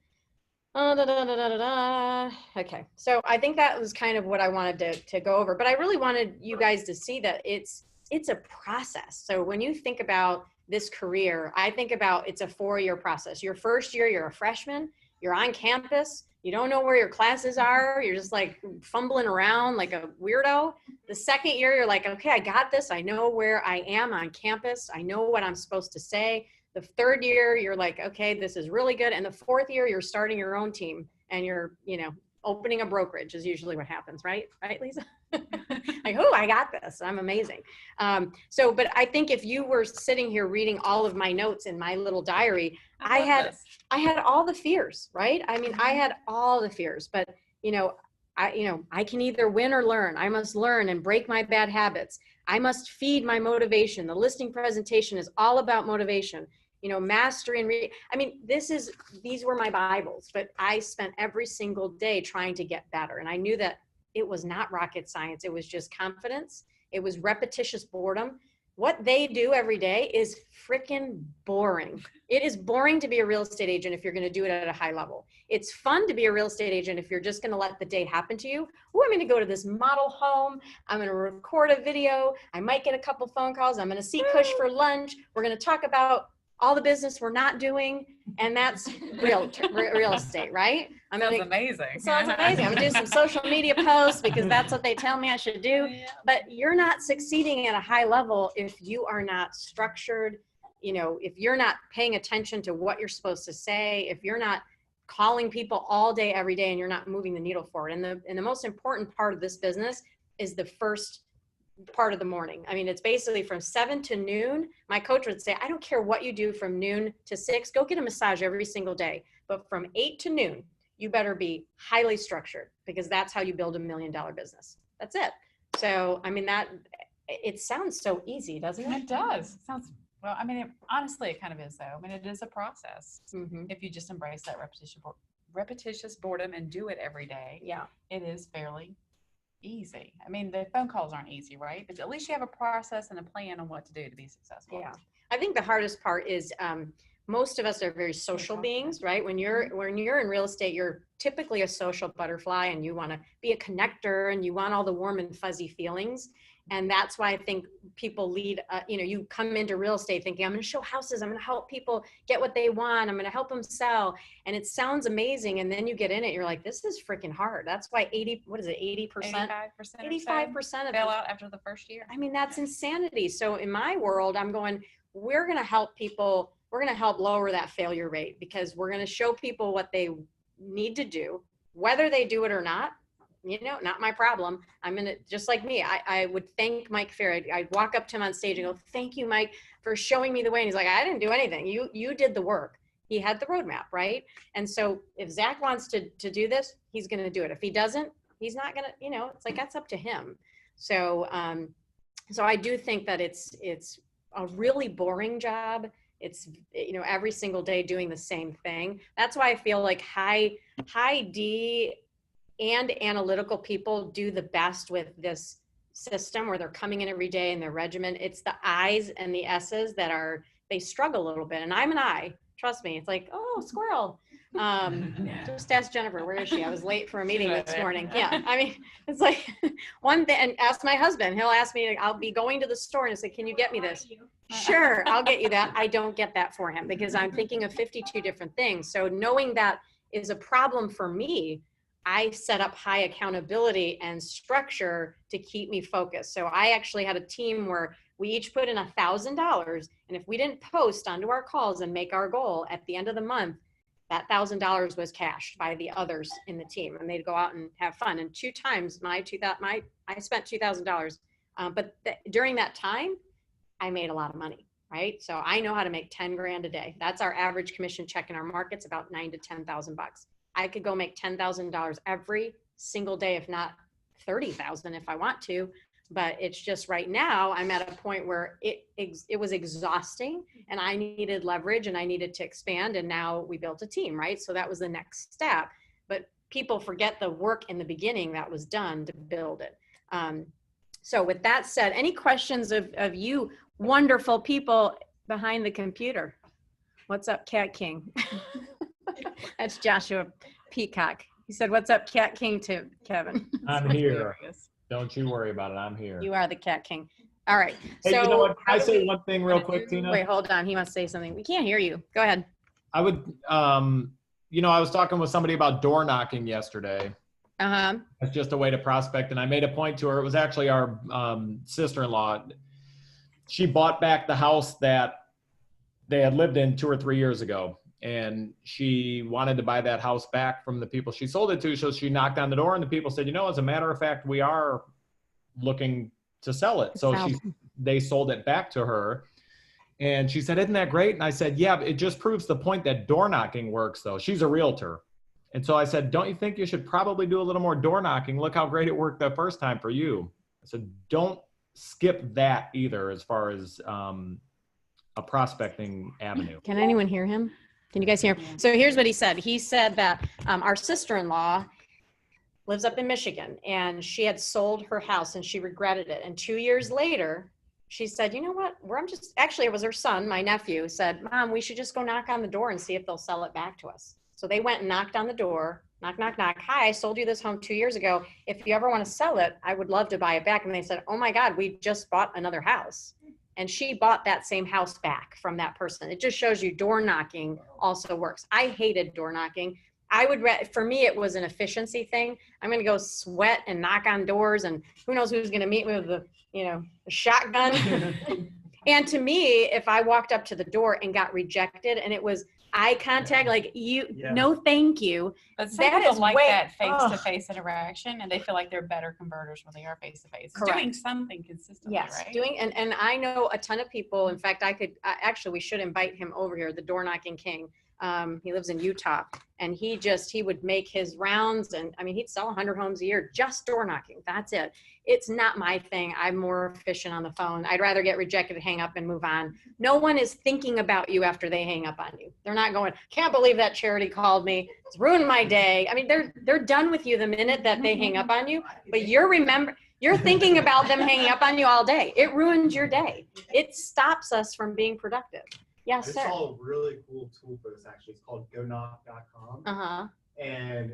Okay. So I think that was kind of what I wanted to go over, but I really wanted you guys to see that it's a process. So when you think about this career, I think about it's a 4-year process. Your first year, you're a freshman, you're on campus, you don't know where your classes are, you're just like fumbling around like a weirdo. The second year, you're like, okay, I got this. I know where I am on campus. I know what I'm supposed to say. The third year, you're like, okay, this is really good. And the fourth year, you're starting your own team and you're, you know, opening a brokerage is usually what happens, right? Right, Lisa? Like, oh, I got this. I'm amazing. But I think if you were sitting here reading all of my notes in my little diary, I had all the fears, right? I mean, I had all the fears, but I can either win or learn. I must learn and break my bad habits. I must feed my motivation. The listing presentation is all about motivation. You know, mastery and these were my Bibles, but I spent every single day trying to get better. And I knew that it was not rocket science. It was just confidence. It was repetitious boredom. What they do every day is freaking boring. It is boring to be a real estate agent if you're going to do it at a high level. It's fun to be a real estate agent if you're just going to let the day happen to you. Oh, I'm going to go to this model home. I'm going to record a video. I might get a couple phone calls. I'm going to see Kush for lunch. We're going to talk about all the business we're not doing, and that's real estate, right? Sounds amazing. Sounds amazing. I'm gonna do some social media posts because that's what they tell me I should do. Yeah. But you're not succeeding at a high level if you are not structured, if you're not paying attention to what you're supposed to say, if you're not calling people all day, every day, and you're not moving the needle forward. And the most important part of this business is the first part of the morning. I mean, it's basically from 7 to noon. My coach would say, I don't care what you do from noon to 6, go get a massage every single day. But from 8 to noon, you better be highly structured, because that's how you build $1 million business. That's it. So, I mean, it sounds so easy, doesn't it? It does. Sounds, well, I mean, honestly, it kind of is, though. I mean, it is a process. Mm-hmm. If you just embrace that repetitious boredom and do it every day, Yeah, it is fairly easy. I mean, the phone calls aren't easy, right? But at least you have a process and a plan on what to do to be successful. yeah. I think the hardest part is most of us are very social beings, right? When you're in real estate, you're typically a social butterfly, and you want to be a connector, and you want all the warm and fuzzy feelings. And that's why I think people lead, you come into real estate thinking, I'm going to show houses, I'm going to help people get what they want, I'm going to help them sell. And it sounds amazing. And then you get in it, you're like, this is freaking hard. That's why 80% 85% of fail out after the first year. I mean, that's insanity. So in my world, I'm going, we're going to help people. We're going to help lower that failure rate, because we're going to show people what they need to do, whether they do it or not. Not my problem. I'm in it just like me. I would thank Mike Fair. I'd walk up to him on stage and go, thank you, Mike, for showing me the way. And he's like, I didn't do anything. You did the work. He had the roadmap, right? And so if Zach wants to do this, he's going to do it. If he doesn't, he's not going to, it's like, that's up to him. So, so I do think that it's a really boring job. It's, every single day doing the same thing. That's why I feel like high D and analytical people do the best with this system, where they're coming in every day and their regimen. It's the I's and the S's that they struggle a little bit. And I'm an I, trust me. It's like, oh, squirrel. Just ask Jennifer, where is she? I was late for a meeting this morning. Yeah. I mean, it's like one thing, and ask my husband, he'll ask me, I'll be going to the store and say, can you get me this? Sure, I'll get you that. I don't get that for him, because I'm thinking of 52 different things. So knowing that is a problem for me, I set up high accountability and structure to keep me focused. So I actually had a team where we each put in $1,000. And if we didn't post onto our calls and make our goal at the end of the month, that $1,000 was cashed by the others in the team, and they'd go out and have fun. And 2 times I spent $2,000. But during that time, I made a lot of money, right? So I know how to make 10 grand a day. That's our average commission check in our markets, about $9,000 to $10,000. I could go make $10,000 every single day, if not 30,000 if I want to. But it's just right now I'm at a point where it was exhausting, and I needed leverage, and I needed to expand. And now we built a team, right? So that was the next step. But people forget the work in the beginning that was done to build it. So with that said, any questions of you wonderful people behind the computer? What's up, Cat King? That's Joshua Peacock. He said, what's up, Cat King, to Kevin? I'm here. Don't you worry about it. I'm here. You are the Cat King. All right. Hey, so you know what? Can I say one thing real quick, Tina? Wait, hold on. He wants to say something. We can't hear you. Go ahead. I would, I was talking with somebody about door knocking yesterday. Uh-huh. It's just a way to prospect. And I made a point to her. It was actually our sister-in-law. She bought back the house that they had lived in 2 or 3 years ago. And she wanted to buy that house back from the people she sold it to. So she knocked on the door, and the people said, as a matter of fact, we are looking to sell it. So they sold it back to her. And she said, isn't that great? And I said, yeah, it just proves the point that door knocking works, though. She's a realtor. And so I said, don't you think you should probably do a little more door knocking? Look how great it worked the first time for you. I said, don't skip that either as far as a prospecting avenue. Can anyone hear him? Can you guys hear him? So here's what he said. He said that our sister-in-law lives up in Michigan, and she had sold her house and she regretted it. And 2 years later, she said, you know what? Actually, it was her son, my nephew, said, Mom, we should just go knock on the door and see if they'll sell it back to us. So they went and knocked on the door, knock, knock, knock. Hi, I sold you this home 2 years ago. If you ever want to sell it, I would love to buy it back. And they said, oh my God, we just bought another house. and she bought that same house back from that person. It just shows you door knocking also works. I hated door knocking. For me, it was an efficiency thing. I'm going to go sweat and knock on doors, and who knows who's going to meet me with the shotgun. And to me, if I walked up to the door and got rejected and it was eye contact, like no, thank you. But some people like that face-to-face interaction, and they feel like they're better converters when they are face-to-face. Doing something consistently, right? And I know a ton of people. In fact, we should invite him over here, the door knocking king. He lives in Utah, and he would make his rounds, and I mean, he'd sell 100 homes a year, just door knocking. That's it. It's not my thing. I'm more efficient on the phone. I'd rather get rejected, hang up, and move on. No one is thinking about you after they hang up on you. They're not going, can't believe that charity called me. It's ruined my day. I mean, they're done with you the minute that they hang up on you, but you're thinking about them hanging up on you all day. It ruins your day. It stops us from being productive. Yes, sir. I saw a really cool tool for this actually. It's called GoKnock.com. And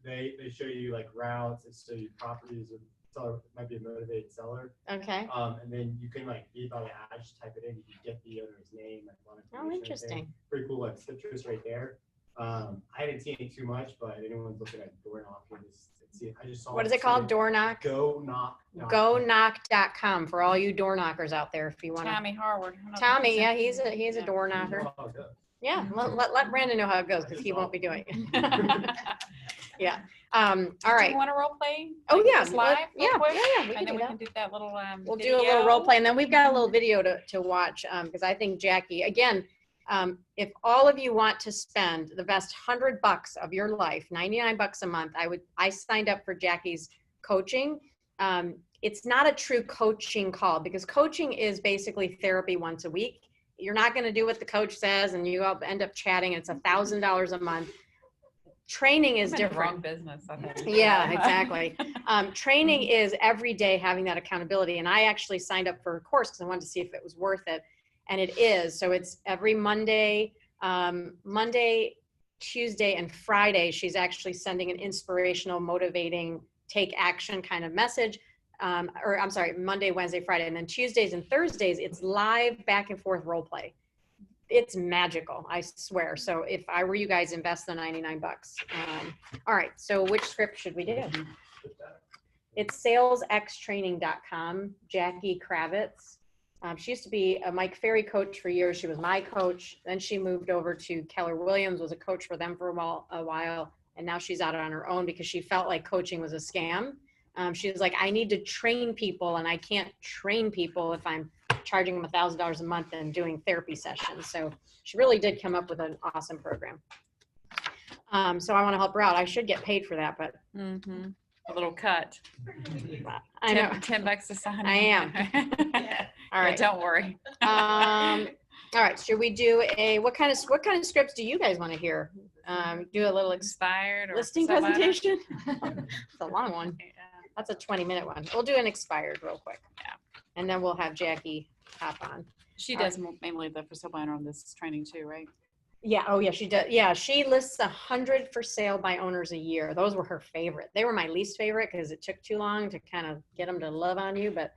they show you like routes, and show you properties of seller, might be a motivated seller. Okay. And then you can like read by the ad, just type it in, you can get the owner's name, like oh, interesting. Pretty cool, like citrus right there. I haven't seen it too much, but anyone's looking at door knocking, I just saw. What is it called? Door knock? GoKnock.com for all you door knockers out there. If you want. Tommy Harward. Tommy, yeah, he's a door knocker. Yeah, let Brandon know how it goes because he won't be doing it. Yeah. All right. Do you want to role play? Oh yeah, live. Yeah. We can do that little. We'll video. do a little role play, and then we've got a little video to watch because I think Jackie again. If all of you want to spend the best $100 of your life, $99 a month, I signed up for Jackie's coaching. It's not a true coaching call because coaching is basically therapy once a week. You're not going to do what the coach says and you end up chatting. It's $1,000 a month. Training is different. Wrong business, I think. Yeah, exactly. Training is every day having that accountability. And I actually signed up for a course because I wanted to see if it was worth it. And it is. So it's every Monday, Tuesday, and Friday. She's actually sending an inspirational, motivating, take action kind of message. Monday, Wednesday, Friday. And then Tuesdays and Thursdays, it's live back and forth role play. It's magical, I swear. So if I were you guys, invest the $99. All right. So which script should we do? It's salesxtraining.com, Jackie Kravitz. She used to be a Mike Ferry coach for years. She was my coach. Then she moved over to Keller Williams, was a coach for them for a while. And now she's out on her own because she felt like coaching was a scam. She was like, I need to train people and I can't train people if I'm charging them $1,000 a month and doing therapy sessions. So she really did come up with an awesome program. So I want to help her out. I should get paid for that, but a little cut. I know. $10 a sign. I am. All right. Don't worry. All right. Should we do what kind of scripts do you guys want to hear? Do a little expired or listing presentation? It's a long one. Yeah. That's a 20-minute one. We'll do an expired real quick. Yeah. And then we'll have Jackie hop on. She does mainly the for sale by owner on this training too, right? Yeah. Oh yeah, she does. Yeah. She lists 100 for sale by owners a year. Those were her favorite. They were my least favorite because it took too long to kind of get them to love on you, but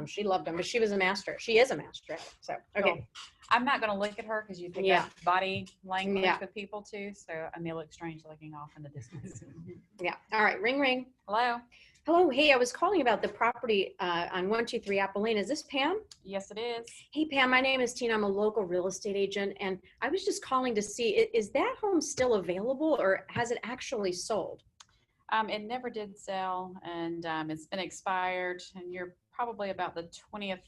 she loved them, but she was a master. She is a master. So, okay. Cool. I'm not going to look at her because you pick up body language with people too. So I may look strange looking off in the distance. Yeah. All right. Ring, ring. Hello. Hello. Hey, I was calling about the property on 123 Apple Lane. Is this Pam? Yes, it is. Hey, Pam, my name is Tina. I'm a local real estate agent, and I was just calling to see, is that home still available or has it actually sold? It never did sell, and it's been expired, and you're probably about the 20th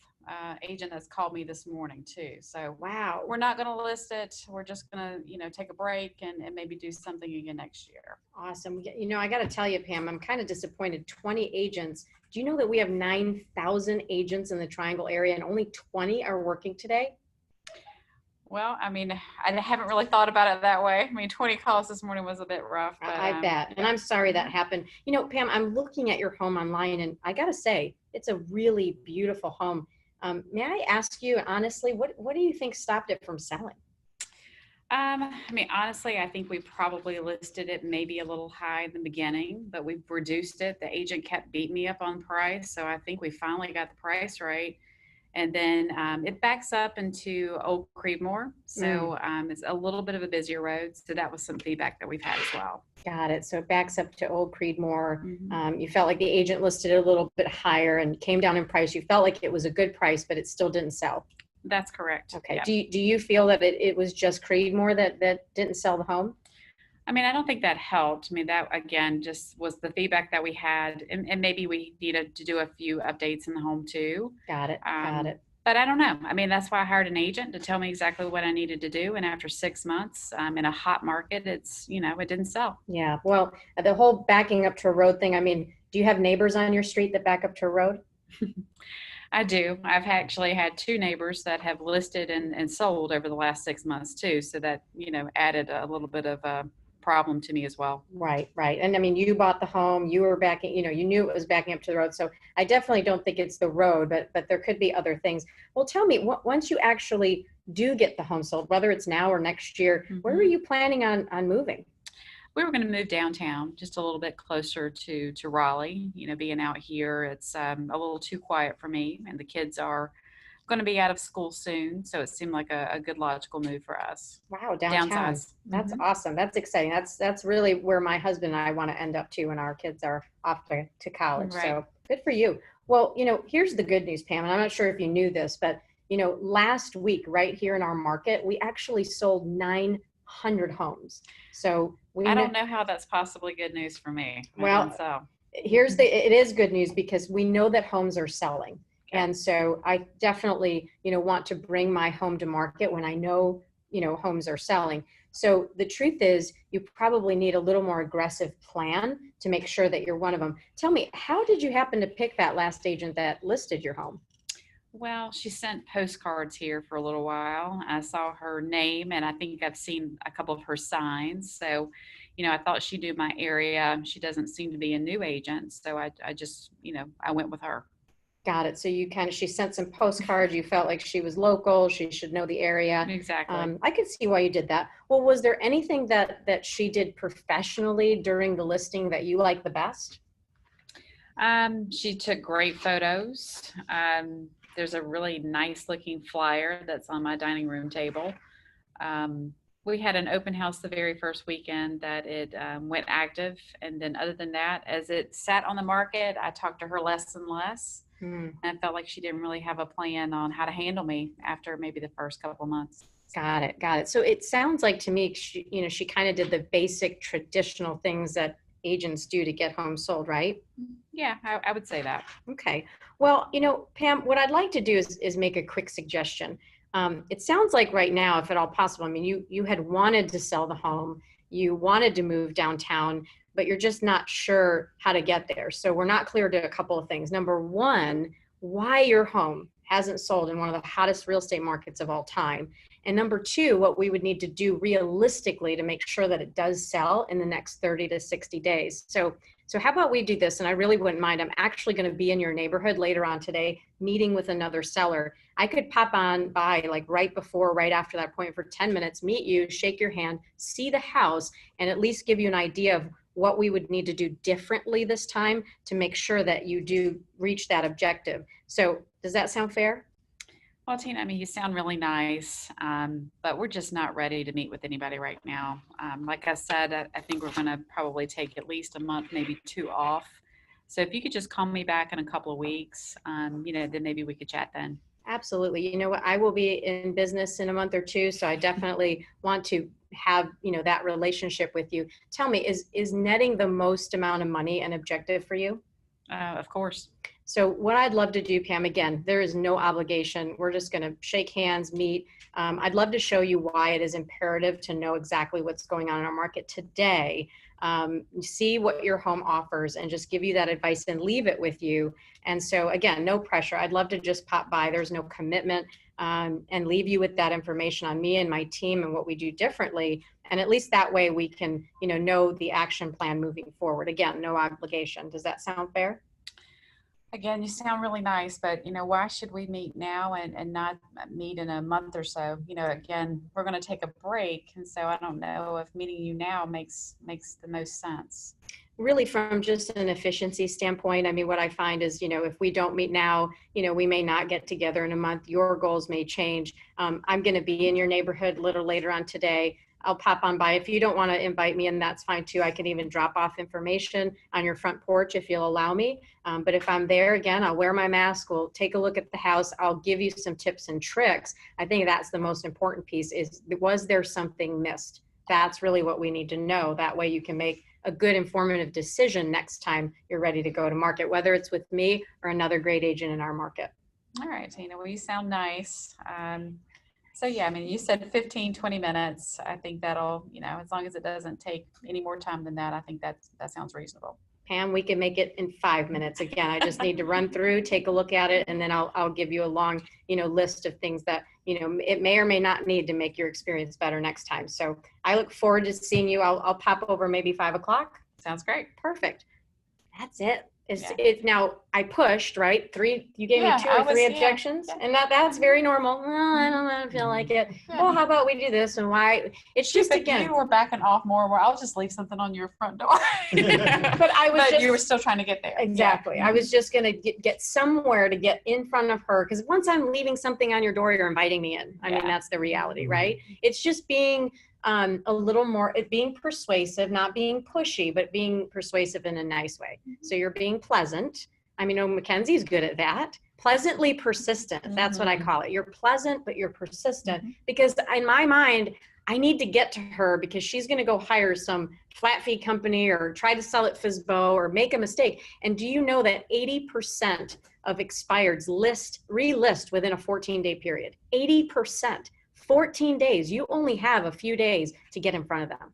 agent that's called me this morning too. So wow, we're not going to list it. We're just going to, take a break and maybe do something again next year. Awesome. I got to tell you, Pam, I'm kind of disappointed. 20 agents. Do you know that we have 9,000 agents in the Triangle area and only 20 are working today? Well, I haven't really thought about it that way. 20 calls this morning was a bit rough. But, I bet. And I'm sorry that happened. Pam, I'm looking at your home online and I got to say, it's a really beautiful home. May I ask you honestly, what do you think stopped it from selling? Honestly, I think we probably listed it maybe a little high in the beginning, but we've reduced it. The agent kept beating me up on price. So I think we finally got the price right. And then it backs up into Old Creedmoor. So it's a little bit of a busier road. So that was some feedback that we've had as well. Got it. So it backs up to Old Creedmoor. You felt like the agent listed it a little bit higher and came down in price. You felt like it was a good price, but it still didn't sell. That's correct. Okay. Yep. Do you feel that it was just Creedmoor that didn't sell the home? I mean, I don't think that helped. I mean, that again just was the feedback that we had, and maybe we needed to do a few updates in the home too. Got it. Got it. But I don't know. I mean, that's why I hired an agent to tell me exactly what I needed to do. And after 6 months in a hot market, it's, it didn't sell. Yeah. Well, the whole backing up to a road thing, I mean, do you have neighbors on your street that back up to a road? I do. I've actually had 2 neighbors that have listed and sold over the last 6 months too. So that, added a little bit of a problem to me as well. Right. And I mean, you bought the home, you were backing, you knew it was backing up to the road. So I definitely don't think it's the road, but there could be other things. Well, tell me, once you actually do get the home sold, whether it's now or next year, where are you planning on moving? We were going to move downtown, just a little bit closer to Raleigh. Being out here, it's a little too quiet for me, and the kids are going to be out of school soon, so it seemed like a good logical move for us. Wow, downtown. Downsize. That's awesome. That's exciting. That's really where my husband and I want to end up too when our kids are off to college. Right. So good for you. Well, here's the good news, Pam, and I'm not sure if you knew this, but last week right here in our market, we actually sold 900 homes. So I don't know how that's possibly good news for me. Well, it is good news because we know that homes are selling. And so I definitely, want to bring my home to market when I know, homes are selling. So the truth is you probably need a little more aggressive plan to make sure that you're one of them. Tell me, how did you happen to pick that last agent that listed your home? Well, she sent postcards here for a little while. I saw her name, and I think I've seen a couple of her signs. So, I thought she knew my area. She doesn't seem to be a new agent. So I just, I went with her. Got it. So she sent some postcards. You felt like she was local. She should know the area. Exactly. I could see why you did that. Well, was there anything that she did professionally during the listing that you liked the best? She took great photos. There's a really nice looking flyer that's on my dining room table. We had an open house the very first weekend that it went active. And then other than that, as it sat on the market, I talked to her less and less. And I felt like she didn't really have a plan on how to handle me after maybe the first couple of months. Got it. So it sounds like to me, she kind of did the basic traditional things that agents do to get homes sold, right? Yeah, I would say that. Okay. Well, Pam, what I'd like to do is make a quick suggestion. It sounds like right now, if at all possible, I mean, you had wanted to sell the home, you wanted to move downtown, but you're just not sure how to get there. So we're not clear to a couple of things. Number one, why your home hasn't sold in one of the hottest real estate markets of all time. And number two, what we would need to do realistically to make sure that it does sell in the next 30 to 60 days. So how about we do this? And I really wouldn't mind. I'm actually going to be in your neighborhood later on today, meeting with another seller. I could pop on by like right after that point for 10 minutes, meet you, shake your hand, see the house, and at least give you an idea of what we would need to do differently this time to make sure that you do reach that objective. So does that sound fair? Well, Tina, I mean, you sound really nice, but we're just not ready to meet with anybody right now. Like I said, I think we're going to probably take at least a month, maybe 2 off. So if you could just call me back in a couple of weeks, then maybe we could chat then. Absolutely. You know what? I will be in business in a month or 2, so I definitely want to have, that relationship with you. Tell me, is netting the most amount of money an objective for you? Of course. So what I'd love to do, Pam, again, there is no obligation. We're just going to shake hands, meet. I'd love to show you why it is imperative to know exactly what's going on in our market today. See what your home offers and just give you that advice and leave it with you. And so again, no pressure. I'd love to just pop by. There's no commitment, and leave you with that information on me and my team and what we do differently. And at least that way we can, know the action plan moving forward. Again, no obligation. Does that sound fair? Again, you sound really nice, but why should we meet now and not meet in a month or so? Again, we're going to take a break, and so I don't know if meeting you now makes the most sense. really from just an efficiency standpoint, I mean, what I find is, if we don't meet now, we may not get together in a month. Your goals may change. I'm going to be in your neighborhood a little later on today. I'll pop on by. If you don't want to invite me in, that's fine too. I can even drop off information on your front porch if you'll allow me. But if I'm there, again, I'll wear my mask. We'll take a look at the house. I'll give you some tips and tricks. I think that's the most important piece is, was there something missed? That's really what we need to know. That way you can make a good informative decision next time you're ready to go to market, whether it's with me or another great agent in our market. All right, Tina, well, you sound nice. So yeah, I mean, you said 15, 20 minutes. I think that'll, as long as it doesn't take any more time than that, I think that sounds reasonable. Pam, we can make it in 5 minutes. Again, I just need to run through, take a look at it, and then I'll give you a long, list of things that, it may or may not need to make your experience better next time. So I look forward to seeing you. I'll pop over maybe 5 o'clock. Sounds great. Perfect. That's it. It's now I pushed, right? 3, you gave me 2 or 3 objections, and that's very normal. Well, I don't feel like it. Well, how about we do this, and why? It's just, again, you were backing off more where I'll just leave something on your front door. But you were still trying to get there. Exactly. I was just going to get somewhere to get in front of her, because once I'm leaving something on your door, you're inviting me in. I mean, that's the reality, right? It's just being a little more, being persuasive, not being pushy, but being persuasive in a nice way. So you're being pleasant. I mean, Mackenzie's good at that. Pleasantly persistent. That's what I call it. You're pleasant, but you're persistent, because in my mind, I need to get to her because she's going to go hire some flat fee company or try to sell it FSBO or make a mistake. And do you know that 80% of expireds relist within a 14-day period? 80%. 14 days, you only have a few days to get in front of them.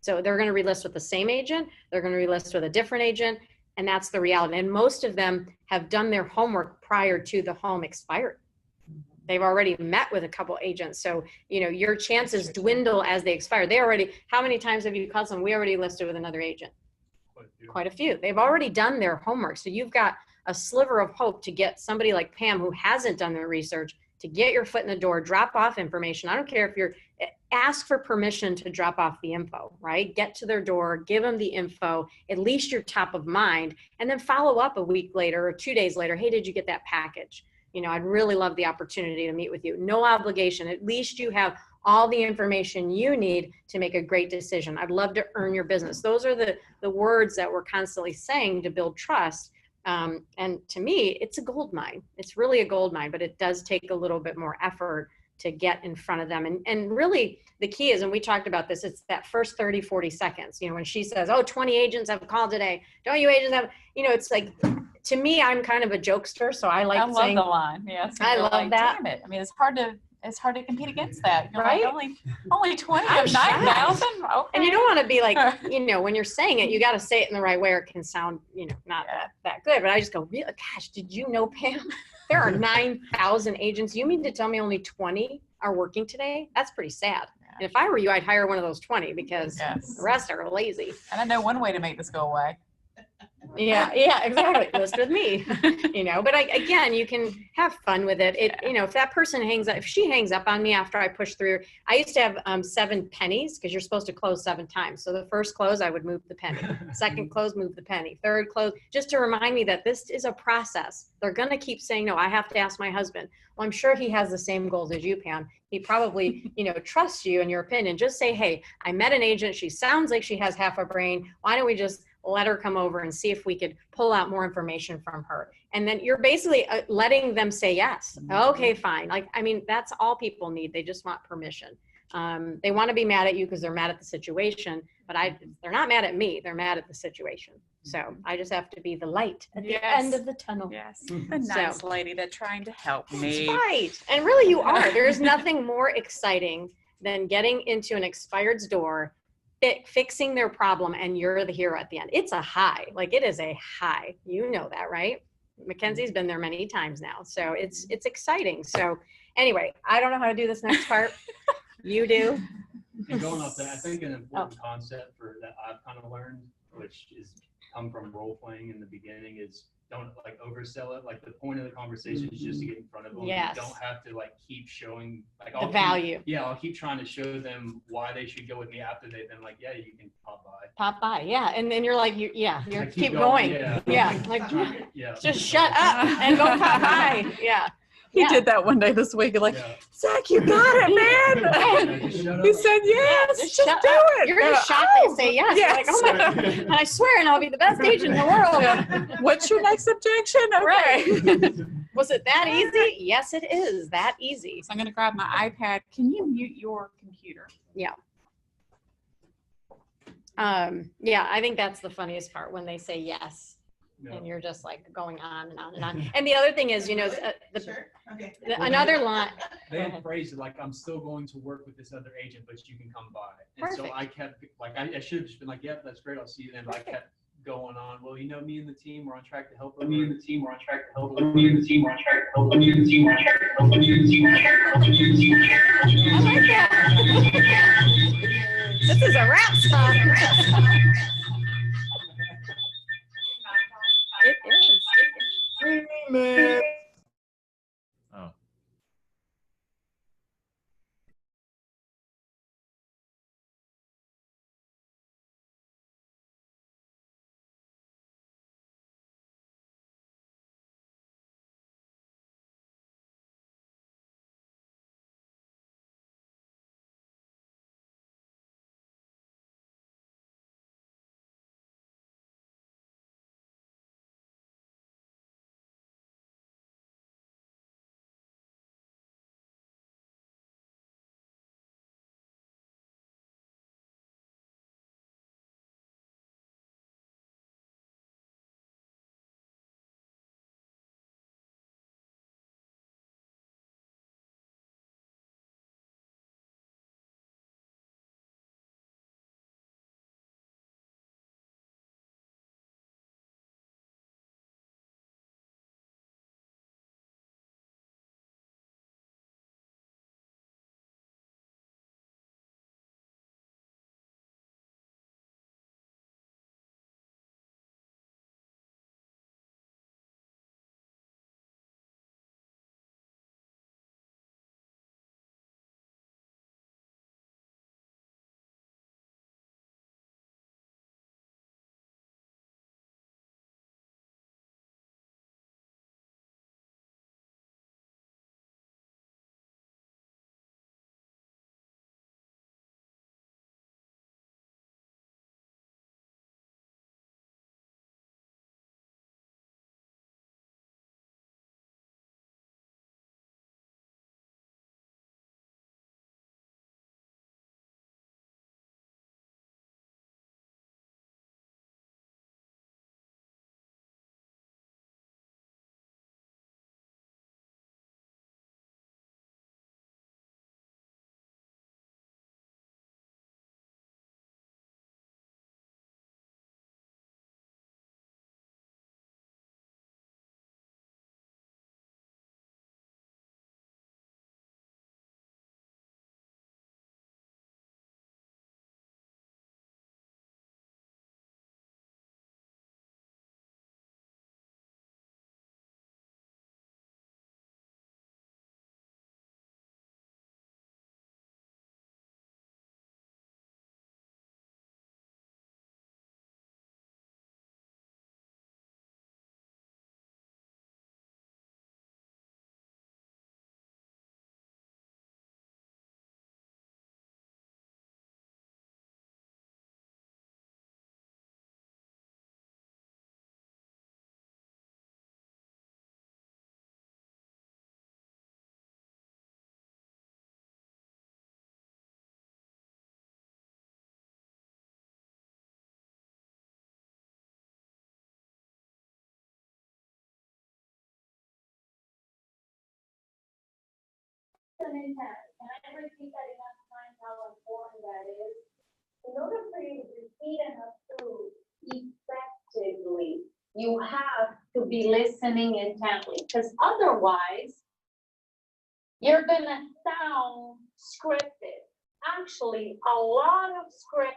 So they're going to relist with the same agent, they're going to relist with a different agent, and that's the reality. And most of them have done their homework prior to the home expiring. They've already met with a couple agents. So, your chances dwindle as they expire. How many times have you called them? We already listed with another agent. Quite a few. They've already done their homework. So you've got a sliver of hope to get somebody like Pam who hasn't done their research to get your foot in the door, drop off information. I don't care if ask for permission to drop off the info, right? Get to their door, give them the info, at least you're top of mind, and then follow up a week later or 2 days later. Hey, did you get that package? I'd really love the opportunity to meet with you. No obligation. At least you have all the information you need to make a great decision. I'd love to earn your business. Those are the words that we're constantly saying to build trust. And to me, it's a gold mine. It's really a gold mine, but it does take a little bit more effort to get in front of them. And really the key is, and we talked about this, it's that first 30, 40 seconds, when she says, 20 agents have called today. Don't you agents have, it's like, to me, I'm kind of a jokester. So I love the line. Yes. I love that. Damn it. I mean, it's hard to compete against that. You're right? Like, only 20 of 9,000. Okay. And you don't want to be like, when you're saying it, you got to say it in the right way or it can sound, not that good. But I just go, really? Gosh, did you know, Pam? There are 9,000 agents. You mean to tell me only 20 are working today? That's pretty sad. And if I were you, I'd hire one of those 20 because the rest are lazy. And I know one way to make this go away. Yeah, exactly. List with me, but again, you can have fun with it. If that person if she hangs up on me after I push through, I used to have 7 pennies because you're supposed to close 7 times. So the first close, I would move the penny. Second close, move the penny. Third close, just to remind me that this is a process. They're going to keep saying, no, I have to ask my husband. Well, I'm sure he has the same goals as you, Pam. He probably, trusts you in your opinion. Just say, hey, I met an agent. She sounds like she has half a brain. Why don't we just let her come over and see if we could pull out more information from her? And then you're basically letting them say yes. Okay, fine. That's all people need. They just want permission. They want to be mad at you because they're mad at the situation, but they're not mad at me. They're mad at the situation. So I just have to be the light at the end of the tunnel. Yes, the nice lady that's trying to help me. That's right. And really you are. There's nothing more exciting than getting into an expired's door, fixing their problem, and you're the hero at the end. It's a high. It is a high. You know that, right? Mackenzie's been there many times now. So it's exciting. So anyway, I don't know how to do this next part. You do. And going off that, I think an important concept that I've kind of learned, which is come from role playing in the beginning, is don't oversell it. The point of the conversation is just to get in front of them. Yes. You don't have to keep showing the value. I'll keep trying to show them why they should go with me after they've been you can pop by. pop by. Yeah. And then you're like, you're I keep going. Yeah. Like, Yeah. just shut up and go pop by. Yeah. He Yeah. did that one day this week. Like, Yeah. Zach, you got it, man. Just shut He up. said, yes, just just shut do up. it. You're just shocked that you say yes. You're like, oh my God. And I swear, and I'll be the best agent in the world. What's your next objection? Okay. Right. Was it that easy? Yes, it is that easy. So I'm going to grab my iPad. Can you mute your computer? Yeah. Yeah, I think that's the funniest part when they say yes. No. And you're just like going on and on and on. And the other thing is, you know, Sure. Okay. another line. They had phrased it like, I'm still going to work with this other agent, but you can come by. And so Perfect. I kept, like, I should have just been like, yep, that's great, I'll see you then. But I kept going on, well, you know, me and the team, we're on track to help them. Me and the team, we're on track to help them. Me and the team, we're on track to help them. Me and the team, we're on track to help them. Me and the team, we're on track to help them. Me and the team, we're on track to help them. I like that. This is a rap song. It is. 3 minutes. Oh. An intent, and I repeat that enough times how important that is. In order for you to repeat enough food effectively, you have to be listening intently, because otherwise you're gonna sound scripted. Actually, a lot of script